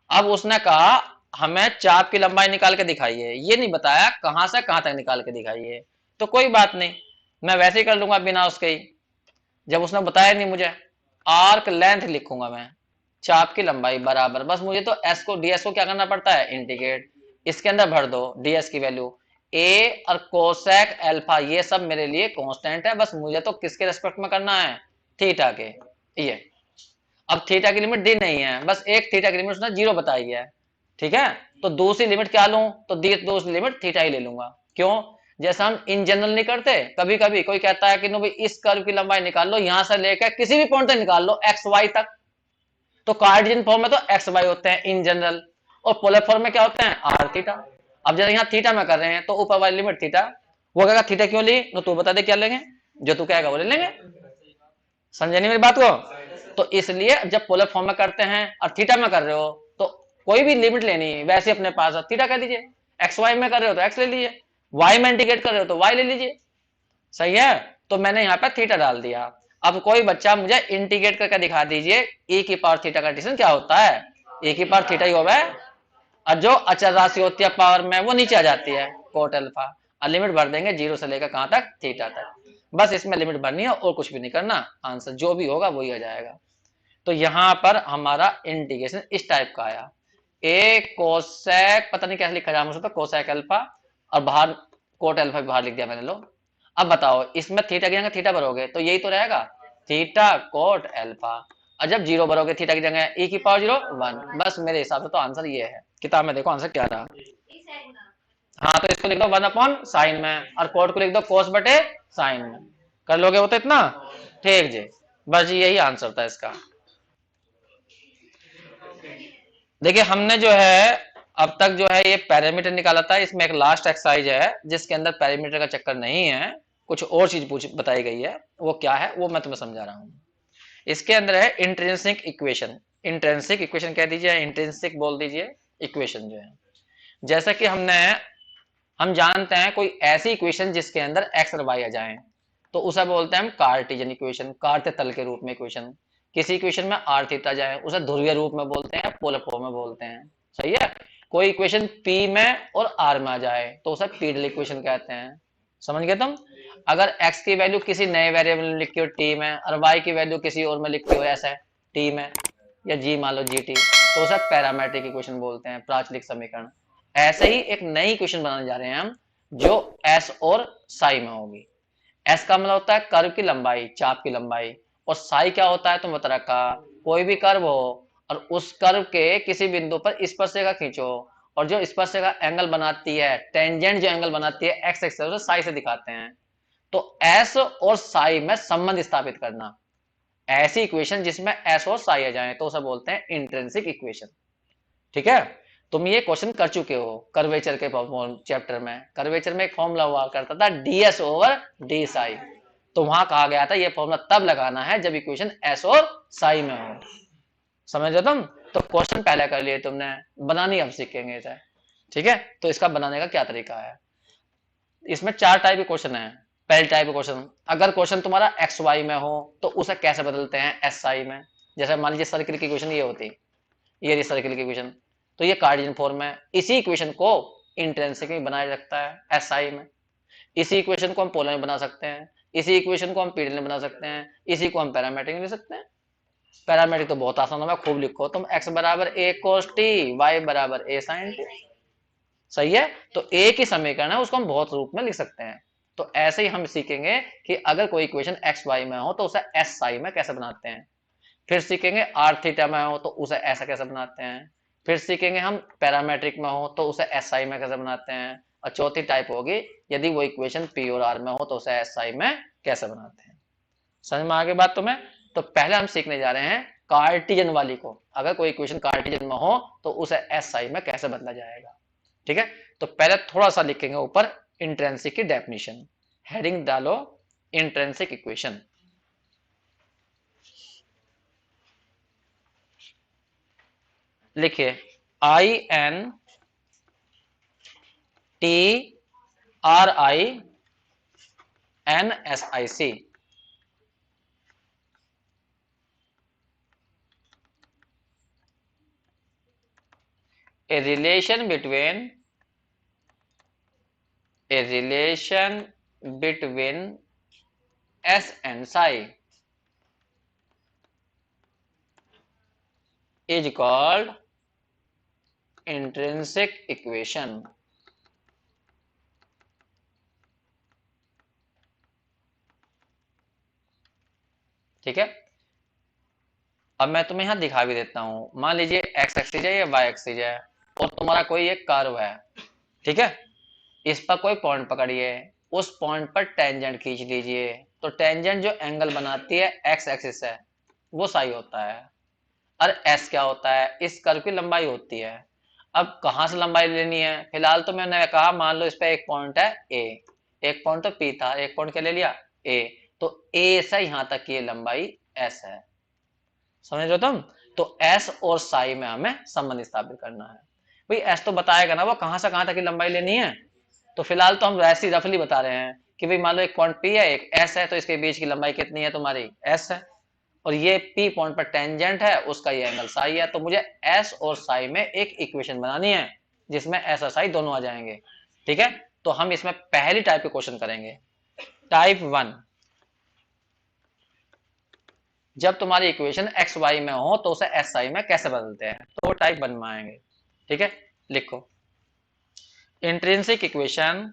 अब उसने कहा हमें चाप की लंबाई निकाल के दिखाइए, ये नहीं बताया कहां से कहां तक निकाल के दिखाइए। तो कोई बात नहीं, मैं वैसे ही कर लूंगा बिना उसके ही, जब उसने बताया नहीं मुझे। आर्क लेंथ लिखूंगा मैं, चाप की लंबाई बराबर, बस मुझे तो एस को डीएस को क्या करना पड़ता है? इंटीग्रेट, इसके अंदर भर दो डीएस की वैल्यू, ए और कोसेक अल्फा ये सब मेरे लिए कांस्टेंट है, बस मुझे तो किसके रेस्पेक्ट में करना है? थीटा के। ये अब थीटा की लिमिट दी नहीं है, बस एक थीटा की लिमिट उसने 0 बताई है। ठीक है, तो दूसरी लिमिट क्या लूं? तो दूसरी लिमिट थीटा ही ले लूंगा। क्यों? जैसा हम इन जनरल नहीं करते, कभी कभी कोई कहता है कि नो भाई इस कर्व की लंबाई निकाल लो, यहां से लेकर किसी भी पॉइंट तक निकाल लो एक्स वाई तक, तो कार्टेशियन फॉर्म में तो एक्स वाई होते हैं इन जनरल, और पोलर फॉर्म में क्या होते हैं? R theta. अब जैसे यहाँ थीटा में कर रहे हैं तो ऊपर वाली लिमिट थीटा, वो कहेगा थीटा क्यों ली? तो तू बता दे क्या लेंगे, जो तू कहेगा वो ले लेंगे। समझे नहीं मेरी बात को? तो इसलिए जब पोलर फॉर्म में करते हैं और थीटा में कर रहे हो तो कोई भी लिमिट लेनी है वैसे अपने पास थीटा कह दीजिए, एक्स वाई में कर रहे हो तो एक्स ले लीजिए, वाई में इंटीग्रेट कर रहे हो तो वाई ले लीजिए। सही है, तो मैंने यहाँ पे थीटा डाल दिया। अब कोई बच्चा मुझे इंटीग्रेट करके दिखा दीजिए e की पावर थीटा का डिफरेंस क्या होता है। e की पावर थीटा ही होगा, और जो अचर राशि होती है पावर में वो नीचे आ जाती है कोट अल्फा, और लिमिट भर देंगे जीरो से लेकर कहां तक, थीटा तक। बस इसमें लिमिट भरनी है और कुछ भी नहीं करना, आंसर जो भी होगा वही आ जाएगा। तो यहां पर हमारा इंटीग्रेशन इस टाइप का आया, ए कोसेक पता नहीं कैसे लिखा जाए मुझे, तो कोसेक अल्फा और बाहर कोट अल्फा भी बाहर लिख दिया मैंने। लो अब बताओ इसमें थीटा की जगह थीटा भरोगे तो यही तो रहेगा, थीटा कोट अल्फा, और जब जीरो भरोगे थीटा की जगह e की पावर जीरो वन। बस मेरे हिसाब से तो आंसर ये है, किताब में देखो आंसर क्या रहा। हाँ तो इसको लिख दो वन अपॉन साइन में, और कोट को लिख दो कोस बटे साइन में, कर लोगे वो तो इतना, ठीक जी। बस यही आंसर था इसका। देखिए हमने जो है अब तक जो है ये पैरामीटर निकाला था, इसमें एक लास्ट एक्सरसाइज है जिसके अंदर पैरामीटर का चक्कर नहीं है, कुछ और चीज पूछ बताई गई है, वो क्या है वो मैं तुम्हें समझा रहा हूं। इसके अंदर है इंट्रिंसिक इक्वेशन, इंट्रिंसिक इक्वेशन कह दीजिए, इंट्रिंसिक बोल दीजिए इक्वेशन जो है, जैसा कि हम जानते हैं कोई ऐसी इक्वेशन जिसके अंदर एक्स और वाई आ जाए तो उसे बोलते हैं हम कार्टेशियन इक्वेशन, कार्त्य तल के रूप में इक्वेशन। किसी इक्वेशन में आर थीटा जाए उसे ध्रुवीय रूप में बोलते हैं, पोलर फॉर्म में बोलते हैं। सही है, कोई इक्वेशन पी में और आर में आ जाए तो उसे पीडल इक्वेशन कहते हैं। समझ गए तुम? अगर एक्स की वैल्यू किसी नए वेरिएबल में लिखी हो टी में और वाई की वैल्यू किसी और में लिखी हो ऐसा टी में, या जी मान लो जी टी, तो उसे पैरामेट्रिक इक्वेशन बोलते हैं, प्राचलिक समीकरण। ऐसे ही एक नई इक्वेशन बनाने जा रहे हैं हम जो एस और साई में होगी। एस का मतलब होता है कर्व की लंबाई, चाप की लंबाई, और साई क्या होता है तुम बता रखा, कोई भी कर्व हो और उस कर्व के किसी बिंदु पर स्पर्शरेखा खींचो, और जो स्पर्शरेखा एंगल बनाती है, टेंजेंट जो एंगल बनाती है एक्स एक्सिस उसे साई से दिखाते हैं। तो एस और साई में संबंध स्थापित करना, ऐसी इक्वेशन जिसमें एस और साई आ जाए तो उसे बोलते हैं इंट्रिंसिक इक्वेशन। ठीक है, तुम ये क्वेश्चन कर चुके हो कर्वेचर के चैप्टर में। कर्वेचर में एक फॉर्मूला हुआ करता था ds ओवर डी साई, तो वहां कहा गया था ये फॉर्मूला तब लगाना है जब इक्वेशन s और साई में हो। समझ रहे तुम? तो क्वेश्चन पहले कर लिए तुमने, बनानी अब सीखेंगे इसे। ठीक है, तो इसका बनाने का क्या तरीका है, इसमें चार टाइप के क्वेश्चन है। पहले टाइप क्वेश्चन, अगर क्वेश्चन तुम्हारा एक्स वाई में हो तो उसे कैसे बदलते हैं एस आई में। जैसे मान लीजिए सर्किल की इक्वेशन ये होती, ये सर्किल की इक्वेशन, तो ये कार्टेशियन फॉर्म में, इसी इक्वेशन को इंट्रिंसिक में बनाया रखता है एसआई में। इसी इक्वेशन को हम पोलर में बना सकते हैं, इसी इक्वेशन को हम पीडीएल में बना सकते हैं, इसी को हम पैरामेट्रिक में ले सकते हैं। पैरामेट्रिक तो बहुत आसान है, खूब लिखो तुम, x बराबर ए कोस टी, वाई बराबर ए साइन टी। सही है, तो एक ही समीकरण है उसको हम बहुत रूप में लिख सकते हैं। तो ऐसे ही हम सीखेंगे कि अगर कोई इक्वेशन एक्स वाई में हो तो उसे एस साई में कैसे बनाते हैं। फिर सीखेंगे आर थीटा में हो तो उसे ऐसा कैसे बनाते हैं। फिर सीखेंगे हम पैरामेट्रिक में हो तो उसे एस आई में कैसे बनाते हैं। और चौथी टाइप होगी यदि वो इक्वेशन पी और आर में हो तो उसे एस आई में कैसे बनाते हैं। समझ में आ गई बात तुम्हें? तो पहले हम सीखने जा रहे हैं कार्टेशियन वाली को, अगर कोई इक्वेशन कार्टेशियन में हो तो उसे एस आई में कैसे बदला जाएगा। ठीक है, तो पहले थोड़ा सा लिखेंगे ऊपर इंट्रिंसिक की डेफिनेशन, हेडिंग डालो इंट्रिंसिक इक्वेशन। लिखिए I N T R I N S I C, a relation between s and psi is called intrinsic equation। ठीक है, अब मैं तुम्हें यहां दिखा भी देता हूं। मान लीजिए एक्स एक्सिस है या वाई एक्सिस है और तुम्हारा कोई एक कर्व है, ठीक है, इस पर कोई पॉइंट पकड़िए, उस पॉइंट पर टेंजेंट खींच लीजिए, तो टेंजेंट जो एंगल बनाती है एक्स एक्सिस है वो साई होता है, और एस क्या होता है, इस कर्व की लंबाई होती है। अब कहां से लंबाई लेनी है, फिलहाल तो मैंने कहा मान लो इस पे एक पॉइंट है ए, एक पॉइंट तो पी था, एक पॉइंट क्या ले लिया ए, तो ए से यहां तक की लंबाई एस है। समझ रहे हो तुम? तो एस और साई में हमें संबंध स्थापित करना है। भाई एस तो बताएगा ना वो कहां से कहां तक की लंबाई लेनी है। तो फिलहाल तो हम वैसे ही रफली बता रहे हैं कि भाई मान लो एक पॉइंट पी है एक एस है, तो इसके बीच की लंबाई कितनी है तुम्हारी एस है, और ये पी पॉइंट पर टेंजेंट है, उसका ये एंगल साई है। तो मुझे एस और साई में एक इक्वेशन बनानी है जिसमें एस और साई दोनों आ जाएंगे। ठीक है, तो हम इसमें पहली टाइप के क्वेश्चन करेंगे। टाइप 1, जब तुम्हारी इक्वेशन एक्स वाई में हो तो उसे एस आई में कैसे बदलते हैं, तो टाइप 1 में आएंगे। ठीक है, लिखो intrinsic equation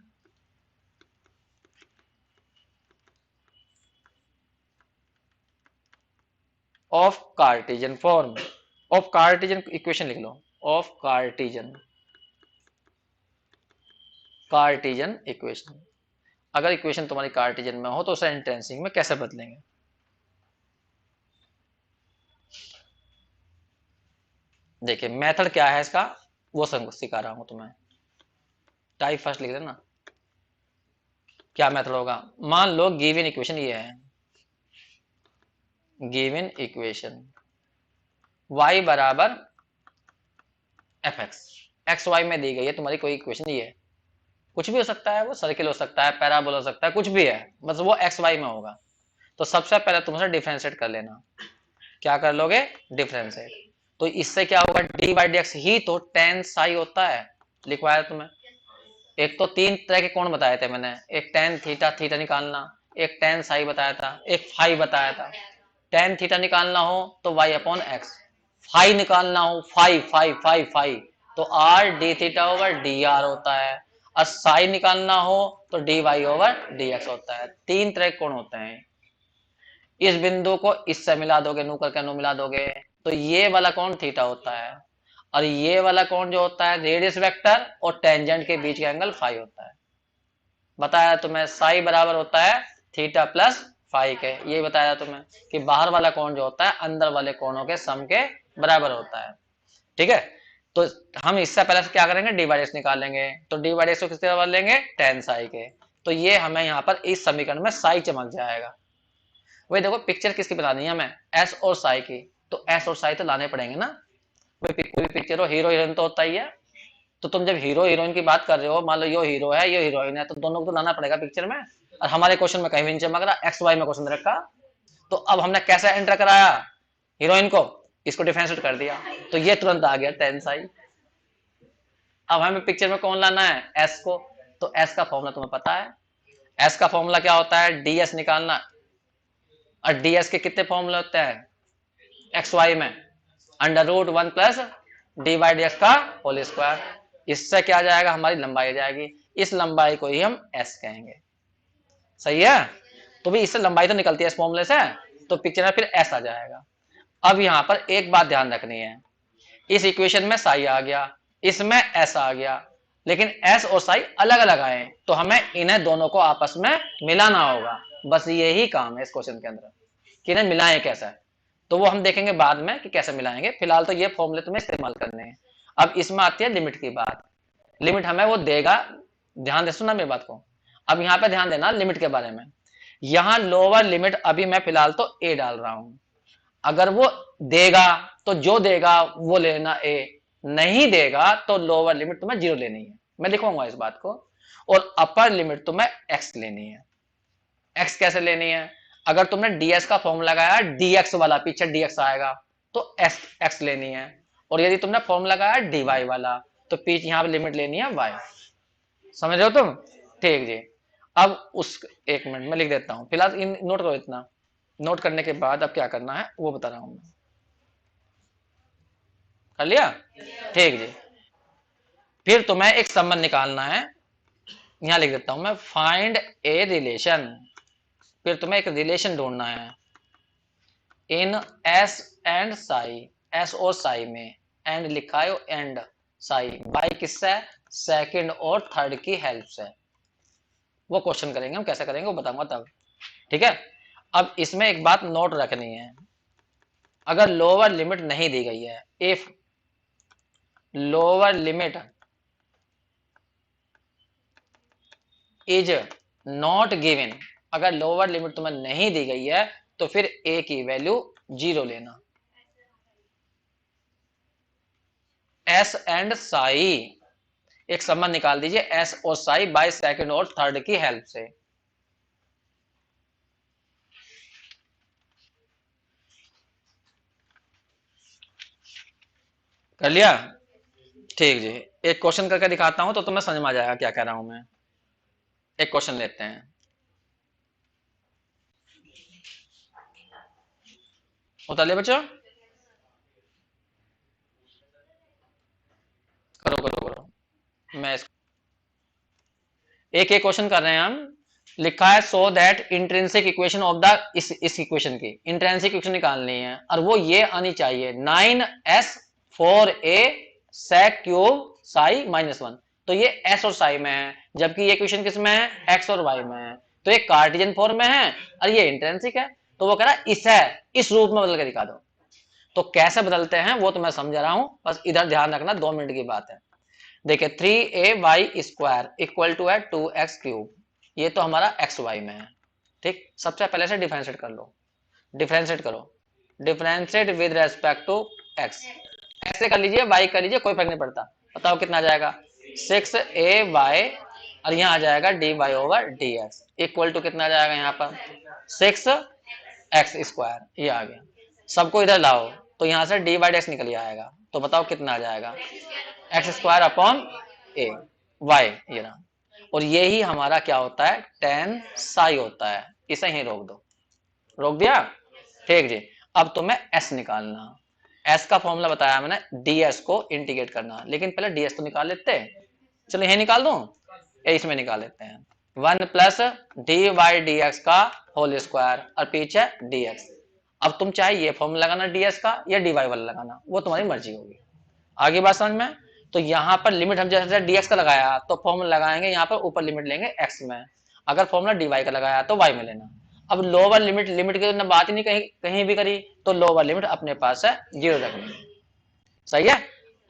of Cartesian form. Of Cartesian equation लिख लो, ऑफ कार्टेशियन, कार्टेशियन इक्वेशन। अगर इक्वेशन तुम्हारी कार्टेशियन में हो तो उसे इंट्रिंसिक में कैसे बदलेंगे। देखिए मेथड क्या है इसका, वो सिखा रहा हूं तुम्हें। टाइप फर्स्ट लिख देना। क्या मेथड होगा, मान लो गिवन इक्वेशन ये है, गिवन इक्वेशन y बराबर एफ एक्स, एक्स वाई में दी गई है तुम्हारी कोई इक्वेशन ये है, कुछ भी हो सकता है, वो सर्किल हो सकता है, पैराबोला हो सकता है, कुछ भी है, बस वो एक्स वाई में होगा। तो सबसे पहले तुम उसे डिफरेंशिएट कर लेना। क्या कर लोगे, डिफरेंशिएट। तो इससे क्या होगा, डी बाई डी एक्स ही तो टेन साई होता है, लिखवाया तुम्हें। एक तो तीन तरह के कोण बताए थे मैंने, एक टेन थीटा, थीटा निकालना, एक टेन साई बताया था, एक फाई बताया था। टेन थीटा निकालना हो तो वाई अपॉन एक्स, फाई निकालना हो फाई फाई फाई फाई तो r d theta over d r होता है, और साई निकालना हो तो d y over d x होता है। तीन तरह के कोण होते हैं। इस बिंदु को इससे मिला दोगे, नू करके नू मिला दोगे, तो ये वाला कोण थीटा होता है, और ये वाला कोण जो होता है रेडियस वेक्टर और टेंजेंट के बीच का एंगल फाई होता है। बताया तुम्हें साई बराबर होता है थीटा प्लस फाई के, ये बताया तुम्हें कि बाहर वाला कोण जो होता है अंदर वाले कोणों के सम के बराबर होता है। ठीक है, तो हम इससे पहले क्या करेंगे, डी बाई एक्स निकालेंगे। तो डी बाई एक्स को किसके बराबर लेंगे, टेन साई के। तो ये हमें यहाँ पर इस समीकरण में साई चमक जाएगा। वही देखो पिक्चर किसकी बनानी है हमें, एस और साई की, तो एस और साई तो लाने पड़ेंगे ना। कोई पिक्चर हो हीरो हीरोइन तो होता ही है, तो तुम जब हीरो हीरोइन की बात कर रहे हो, मान लो यो हीरो है यो हीरोइन है, तो दोनों को तो लाना पड़ेगा पिक्चर में। और हमारे क्वेश्चन में कहीं भी नहीं चमक रहा, एक्स वाई में क्वेश्चन रखा, तो अब हमने कैसे एंटर कराया हीरोइन को, इसको डिफरेंशिएट कर दिया, तो ये तुरंत आ गया टेन साई। अब हमें पिक्चर में कौन लाना है, एस को। तो एस का फॉर्मूला तुम्हें पता है, एस का फॉर्मूला क्या होता है, डीएस निकालना। और डीएस के कितने फॉर्मूले होते हैं एक्स वाई में, under root 1 plus d by d x का होल स्क्वायर। इससे क्या आ जाएगा, हमारी लंबाई आ जाएगी, इस लंबाई को ही हम एस कहेंगे। सही है, तो भी इससे लंबाई तो निकलती है इस फॉर्मूले से, तो पिक्चर में फिर एस आ जाएगा। अब यहां पर एक बात ध्यान रखनी है, इस इक्वेशन में साई आ गया, इसमें एस आ गया, लेकिन एस और साई अलग अलग आए, तो हमें इन्हें दोनों को आपस में मिलाना होगा। बस यही काम है इस क्वेश्चन के अंदर कि इन्हें मिलाएं कैसे, तो वो हम देखेंगे बाद में कि कैसे मिलाएंगे। फिलहाल तो ये फॉर्मूले तुम्हें इस्तेमाल करने हैं। अब इसमें आती है लिमिट की बात, लिमिट हमें वो देगा, ध्यान दे सुनना मेरी बात को। अब यहाँ पे ध्यान देना लिमिट के बारे में, यहाँ लोअर लिमिट अभी मैं फिलहाल तो ए डाल रहा हूं, अगर वो देगा तो जो देगा वो लेना ए, नहीं देगा तो लोअर लिमिट तुम्हें जीरो लेनी है, मैं लिखूंगा इस बात को। और अपर लिमिट तुम्हें एक्स लेनी है। एक्स कैसे लेनी है, अगर तुमने डीएस का फॉर्मूला लगाया डीएक्स वाला, पीछे डीएक्स आएगा तो एस एक्स लेनी है, और यदि तुमने फॉर्मूला लगाया डीवाई वाला तो पीछे यहां पर लिमिट लेनी है वाई। समझ रहे हो तुम, ठीक जी। अब उस एक मिनट में लिख देता हूं, फिलहाल इन नोट करो, इतना नोट करने के बाद अब क्या करना है वो बता रहा हूं मैं। कर लिया, ठीक जी। फिर तुम्हें एक संबंध निकालना है, यहां लिख देता हूं मैं, फाइंड ए रिलेशन। फिर तुम्हें एक रिलेशन ढूंढना है इन एस एंड साई, एस और साई में, एंड लिखा है एंड साई बाई किससे, सेकंड और थर्ड की हेल्प से। वो क्वेश्चन करेंगे हम, कैसे करेंगे वो बताऊंगा तब। ठीक है, अब इसमें एक बात नोट रखनी है, अगर लोअर लिमिट नहीं दी गई है, if lower limit is not given, अगर लोअर लिमिट तुम्हें नहीं दी गई है तो फिर ए की वैल्यू 0 लेना। एस एंड साई, एक संबंध निकाल दीजिए एस और साई बाय सेकंड और थर्ड की हेल्प से। कर लिया? ठीक जी, एक क्वेश्चन करके दिखाता हूं तो तुम्हें समझ में आ जाएगा क्या कह रहा हूं मैं। एक क्वेश्चन लेते हैं, उतार बच्चों, करो करो करो। मैं एक एक क्वेश्चन कर रहे हैं हम। लिखा है so that intrinsic equation of the, इस इक्वेशन की इंट्रिंसिक इक्वेशन निकालनी है और वो ये आनी चाहिए 9s 4a sec cube Sai -1। तो ये s और साई में है, जबकि ये इक्वेशन किस में है, x और y में है। तो ये कार्टेशियन फॉर्म में है और ये इंट्रिंसिक है। तो वो कह रहा है इस रूप में बदल के दिखा दो। तो कैसे बदलते हैं वो तो मैं समझा रहा हूं, बस इधर ध्यान रखना, 2 मिनट की बात है। देखिए 3ay स्क्वायर इक्वल टू है 2x क्यूब, ये तो हमारा एक्स वाई में है। ठीक, सबसे पहले से डिफरेंशिएट कर लो, डिफरेंशिएट करो, differentiate with respect to x. X से कर लीजिए, वाई कर लीजिए, कोई फर्क नहीं पड़ता। बताओ कितना आ जाएगा, 6ay और यहाँ आ जाएगा dy over dx equal to कितना आ जाएगा यहाँ पर 6x स्क्वायर, ये आ गया। सबको इधर लाओ तो यहाँ से dy dx निकल आएगा। तो बताओ कितना आ जाएगा, एक्स स्क्वायर अपॉन ए वाई, ये रहा। और ये ही हमारा क्या होता है, टेन साई होता है। इसे ही रोक दो, रोक दिया। ठीक जी, अब तुम्हें एस निकालना। एस का फॉर्मूला बताया मैंने, डीएस को इंटीग्रेट करना, लेकिन पहले डीएस तो निकाल लेते हैं। चलो यही निकाल दूं, इसमें निकाल लेते हैं। 1 plus d y d x का होल स्क्वायर और पीछे डीएक्स। अब तुम चाहे ये फॉर्मूला लगाना डीएस का या डी वाई वाला लगाना, वो तुम्हारी मर्जी होगी। आगे बात समझ में। तो यहाँ पर लिमिट हम जैसे डीएक्स का लगाया तो फॉर्मूला लगाएंगे, यहाँ पर ऊपर लिमिट लेंगे एक्स में। अगर फॉर्मूला डीवाई का लगाया तो वाई में लेना। अब लोअर लिमिट, लिमिट की तो बात ही नहीं कहीं भी करी, तो लोअर लिमिट अपने पास है 0 रखनी। सही है।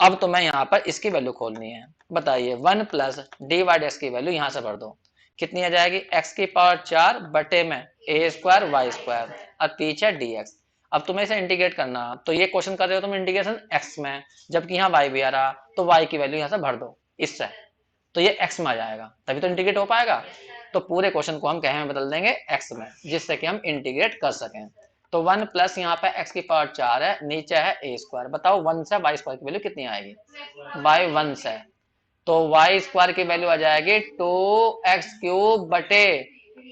अब तो मैं यहाँ पर इसकी वैल्यू खोलनी है। बताइए 1 प्लस डी वाई एक्स की वैल्यू यहाँ से भर दो, कितनी आ जाएगी, एक्स की पावर 4 बटे में ए स्क्वायर वाई स्क्वायर और पीछे डी एक्स। अब तुम्हें इसे इंटीग्रेट करना, तो ये क्वेश्चन कर रहे हो तुम इंटीग्रेशन एक्स में, जबकि यहाँ वाई भी आ रहा, तो वाई की वैल्यू यहाँ से भर दो इससे, तो ये एक्स में आ जाएगा, तभी तो इंटीग्रेट हो पाएगा। तो पूरे क्वेश्चन को हम कहे में बदल देंगे एक्स में, जिससे कि हम इंटीग्रेट कर सकें। तो 1 प्लस यहाँ पे एक्स की पावर 4 है, नीचे है ए स्क्वायर। बताओ 1 से वाई स्क्वायर की वैल्यू कितनी आएगी, बाय 1 से, तो वाई स्क्वायर की वैल्यू आ जाएगी 2x क्यूब बटे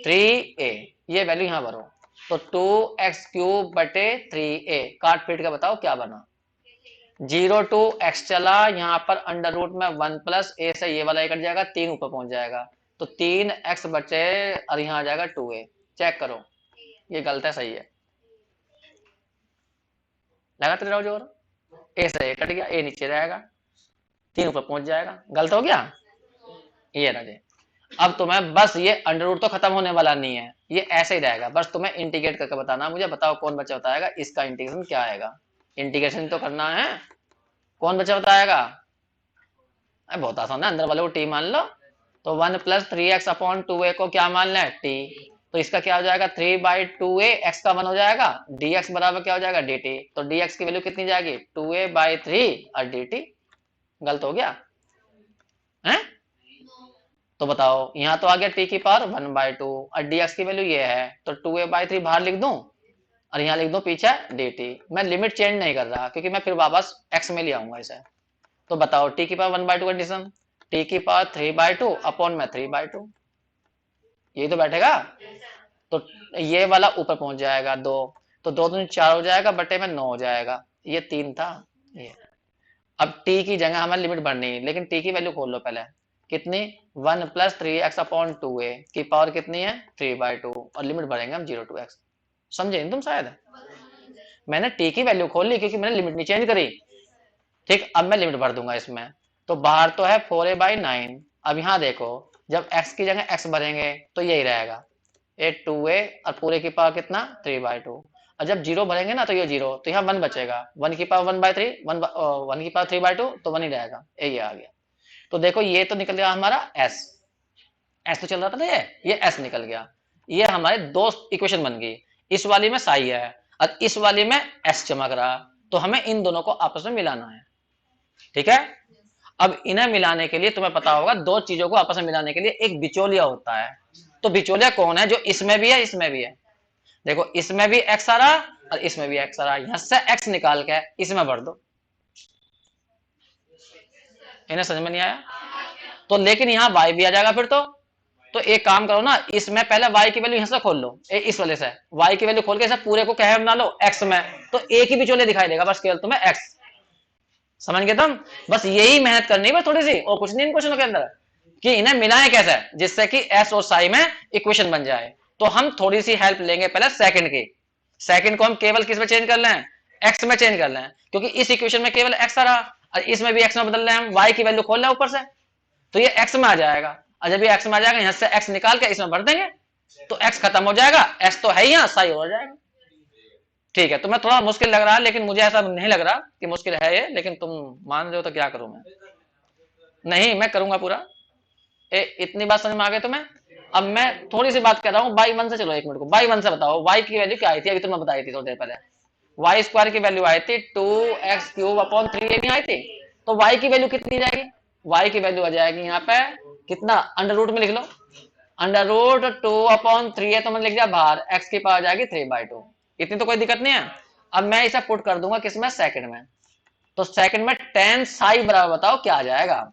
3a। ये वैल्यू यहाँ भरो, तो 2x क्यूब बटे 3a काट पीट के बताओ क्या बना, 0 टू x चला, यहाँ पर अंडर रूट में 1 प्लस a से ये वाला कट जाएगा, 3 ऊपर पहुंच जाएगा, तो 3x बचे और यहाँ आ जाएगा 2a। चेक करो ये गलत है सही है, लगाते रहो जोर, a से a कट गया, a नीचे रहेगा, 3 ऊपर पहुंच जाएगा, गलत हो गया। ये रहे, अब तुम्हें बस ये अंडर रूट तो खत्म होने वाला नहीं है, ये ऐसे ही रहेगा, बस तुम्हें इंटीग्रेट करके बताना मुझे। बताओ कौन बच्चा बताएगा इसका इंटीग्रेशन क्या आएगा, इंटीग्रेशन तो करना है, कौन बच्चा बताएगा। बहुत आसान है, अंदर वाले को टी मान लो, तो 1 प्लस 3x अपॉन 2a को क्या मान लें, टी। तो इसका क्या हो जाएगा, 3/2a, x का 1 हो जाएगा, dx बराबर क्या हो जाएगा, dt। तो dx की वैल्यू कितनी जाएगी, 2a/3 और dt। गलत हो गया है। तो बताओ यहाँ तो आ गया t की पावर 1/2 और dx की वैल्यू ये है, तो 2a/3 बाहर लिख दूं और यहाँ लिख दो पीछे dt। मैं लिमिट चेंज नहीं कर रहा क्योंकि मैं फिर वापस x में ले आऊंगा इसे। तो बताओ t की पावर 1/2 कंडीशन, t की पावर 3/2 अपॉन में 3/2, यही तो बैठेगा। तो ये वाला ऊपर पहुंच जाएगा 2, तो 2 दूनी 4 हो जाएगा, बटे में 9 हो जाएगा, ये 3 था ये। अब t की जगह हमें लिमिट भरनी है, लेकिन t की वैल्यू खोल लो पहले, कितनी, 1 प्लस 3x अपॉन 2a की पावर कितनी है 3/2 और लिमिट भरेंगे हम 0 टू x। समझे तुम शायद, मैंने t की वैल्यू खोल ली क्योंकि मैंने लिमिट नहीं चेंज करी। ठीक, अब मैं लिमिट भर दूंगा इसमें, तो बाहर तो है 4a/9। अब यहाँ देखो जब x की जगह x भरेंगे तो यही रहेगा, ये 2a और पूरे की पावर कितना 3/2, और जब 0 भरेंगे ना तो ये 0, तो यहाँ 1 बचेगा, 1 की पावर 1/3, 1 की पावर 3/2, तो 1 ही रहेगा, ये आ गया। तो देखो ये तो निकल गया हमारा s तो चल रहा था ना, ये s निकल गया। ये हमारे दो इक्वेशन बन गई, इस वाली में साई है और इस वाली में एस चमक रहा, तो हमें इन दोनों को आपस में मिलाना है। ठीक है, अब इन्हें मिलाने के लिए तुम्हें पता होगा, दो चीजों को आपस में मिलाने के लिए एक बिचौलिया होता है। तो बिचौलिया कौन है? जो इसमें भी है इसमें भी है। देखो इसमें भी एक्स आ रहा और इसमें भी एक्स आ रहा, यहां से एक्स निकाल के इसमें भर दो। इन्हें समझ में नहीं आया? तो लेकिन यहां वाई भी आ जाएगा फिर तो एक काम करो ना, इसमें पहले y की वैल्यू यहां से खोल लो, इस वाले से y की वैल्यू खोल के इसे पूरे को क्या बना लो x में, तो एक ही बिचौलिया दिखाई देगा बस, केवल तुम्हें x। समझ गए तुम? बस यही मेहनत करनी है थोड़ी सी, और कुछ नहीं इन क्वेश्चनों के अंदर, कि इन्हें मिलाएं कैसे जिससे कि s और साई में इक्वेशन बन जाए। तो हम थोड़ी सी हेल्प लेंगे पहले सेकंड की। सेकंड को हम केवल किस में चेंज कर लें? x में चेंज कर लें, क्योंकि इस इक्वेशन में केवल x आ रहा और इसमें भी x में बदल रहे हैं हम, y की वैल्यू खोल लें ऊपर से, तो ये x में आ जाएगा। और जब ये x में आ जाएगा, यहां से x निकाल के इसमें भर देंगे, तो x खत्म हो जाएगा, s तो है ही, यहां साई हो जाएगा। ठीक है, तुम्हें थोड़ा मुश्किल लग रहा है, लेकिन मुझे ऐसा नहीं लग रहा कि मुश्किल है ये, लेकिन तुम मान रहे हो तो क्या करूं मैं? नहीं, मैं करूंगा पूरा। इतनी बात समझ में आ गई तुम्हें? अब मैं थोड़ी सी बात कर रहा हूँ बाई वन से। चलो एक मिनट को बाई वन से बताओ, y की वैल्यू क्या आई थी? अभी तुमने बताई थी थोड़ी देर पहले, वाई स्क्वायर की वैल्यू आई थी 2x³ नहीं आई थी? तो y की वैल्यू कितनी जाएगी? y की वैल्यू आ जाएगी यहाँ पे कितना, अंडर रूट में लिख लो, अंडर रूट 2/3 है, तो मैंने लिख दिया बाहर, x की पावर जाएगी 3/2। इतनी तो कोई दिक्कत नहीं है। अब मैं इसे पुट कर दूंगा किसमें? सेकंड में। तो सेकंड में tan साई बराबर बताओ क्या आ जाएगा?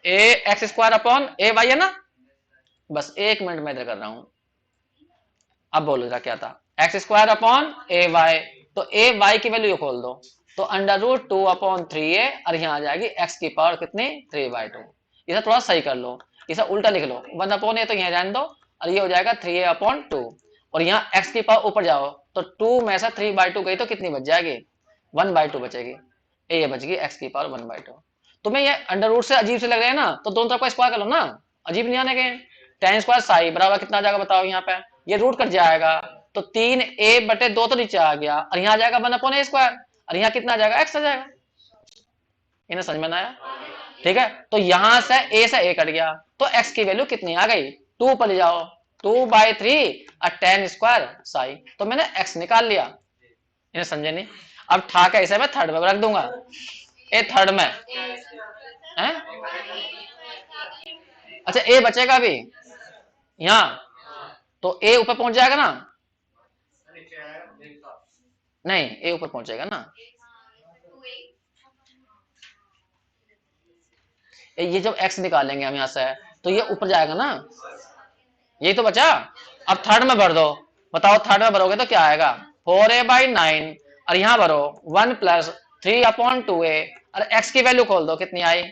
a(x²/a y) है ना? बस एक मिनट में इधर कर रहा हूं, अब बोलो क्या था? x²/a y, तो a y की वैल्यू खोल दो, तो अंडर रूट 2/3a, और यहाँ आ जाएगी x की पावर कितनी? 3/2। इसे थोड़ा सही कर लो, इसे उल्टा लिख लो, 1/a तो यहाँ रहने दो, और ये हो जाएगा 3a/2, और यहाँ x की पावर ऊपर जाओ, तो 2 में से 3/2 गई तो कितनी बच जाएगी? 1/2 बचेगी, ये बच गई x की पावर 1/2। तुम्हें ये अंडर रूट से अजीब से लग रहे हैं ना, तो दोनों तरफ का स्क्वायर कर लो ना, अजीब नहीं आने के। tan स्क्वायर साई बराबर कितना आ जाएगा बताओ? यहाँ पे ये रूट कट जाएगा, तो 3a/2 तो नीचे आ गया, और यहाँ आ जाएगा 1/a², और यहाँ कितना आ जाएगा? x आ जाएगा। इन्हें समझ में आया? ठीक है, तो यहां से a से a कट गया, तो x की वैल्यू कितनी आ गई? 2 पर ले जाओ, 2/3 और tan स्क्वायर साई, तो मैंने x निकाल लिया। इन्हें समझे नहीं? अब ठा के इसे मैं थर्ड में रख दूंगा, ए थर्ड में है? अच्छा a बचेगा अभी यहाँ, तो a ऊपर पहुंच जाएगा ना? नहीं, a ऊपर पहुंचेगा ना, ये जब x निकालेंगे हम यहाँ से, तो ये ऊपर जाएगा ना, यही तो बचा। अब थर्ड में भर दो, बताओ थर्ड में भरोगे तो क्या आएगा? 4a/9, और यहां भरो 1 + 3/2a, और x की वैल्यू खोल दो, कितनी आई?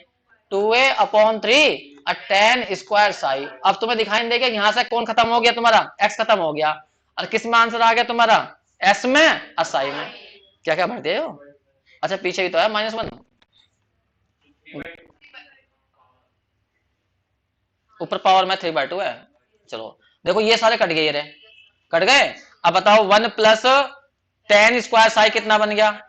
2a/3 और tan स्क्वायर साई। अब तुम्हें दिखाई नहीं देगा यहां से कौन खत्म हो गया? तुम्हारा x खत्म हो गया, और किस में आंसर आ गया तुम्हारा? s में और साई में। क्या क्या भरते हो? अच्छा पीछे भी तो है -1, ऊपर पावर में 3/2 है। चलो देखो ये सारे कट गए, ये रहे कट गए। अब बताओ 1 + tan स्क्वायर साई कितना बन गया?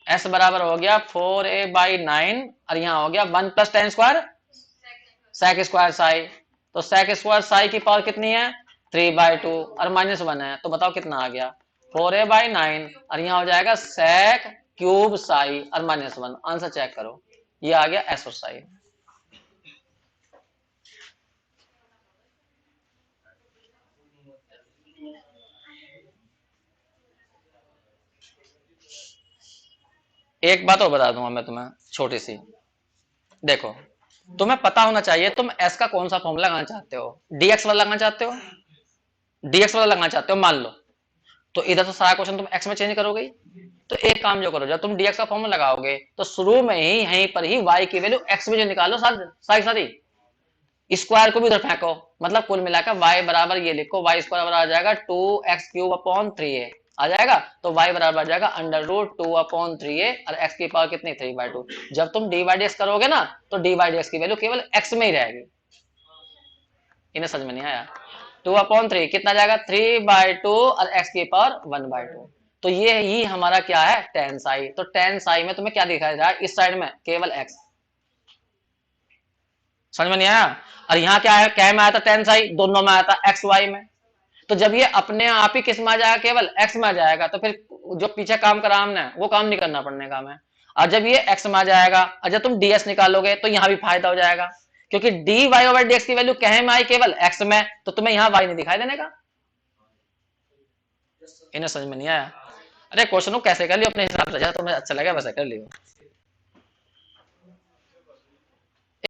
s बराबर हो गया 4a/9, और यहां हो गया 1 + tan square sec square Sai, तो sec स्क्वायर साई की पावर कितनी है? 3/2, और -1 है, तो बताओ कितना आ गया? 4a/9, और यहां हो जाएगा sec³ साई और -1। आंसर चेक करो, ये आ गया s और साई। एक बात और बता दूंगा मैं तुम्हें छोटी सी, देखो तुम्हें पता होना चाहिए तुम s का कौन सा फॉर्मूला लगाना चाहते हो। dx वाला लगाना चाहते हो? dx वाला लगाना चाहते हो मान लो, तो इधर तो सारा क्वेश्चन तुम x में चेंज करोगे। तो एक काम जो करो, जब तुम dx का फॉर्मूला लगाओगे तो शुरू में ही यहीं पर ही y की वैल्यू x में जो निकालो सारी सारी, स्क्वायर को भी उधर फेंको, मतलब कुल मिलाकर y बराबर ये लिखो, y स्क्वायर बराबर आ जाएगा 2x³ आ जाएगा, तो y बराबर आ जाएगा अंडर रूट 2/3a, और x की पावर कितनी? 3/2। जब तुम dy/dx करोगे ना, तो dy/dx की वैल्यू केवल x में ही रहेगी। इन्हें समझ में नहीं आया? 2/3 कितना जाएगा? 3/2, और x की पावर 1/2। तो ये ही हमारा क्या है? tan साई। तो tan साई में तुम्हें क्या दिखाई दे रहा है? इस साइड में केवल x। समझ में नहीं आया? और यहाँ क्या है? क्या में आया था? tan साई दोनों में आया था, x y में। तो जब ये अपने आप ही किस में आ जाएगा, केवल एक्स में आ जाएगा, तो फिर जो पीछे काम करा हमने वो काम नहीं करना पड़ने का हमें। और जब ये एक्स में आ जाएगा और जब तुम डीएस निकालोगे तो यहां भी फायदा हो जाएगा, क्योंकि d y over d x की वैल्यू कहे में आई, केवल एक्स में, तो तुम्हें यहां वाई नहीं दिखाई देने का। इन्हें समझ में नहीं आया? अरे क्वेश्चन को कैसे कर लियो अपने हिसाब से, जैसा तुम्हें अच्छा लगे वैसे कर लियो।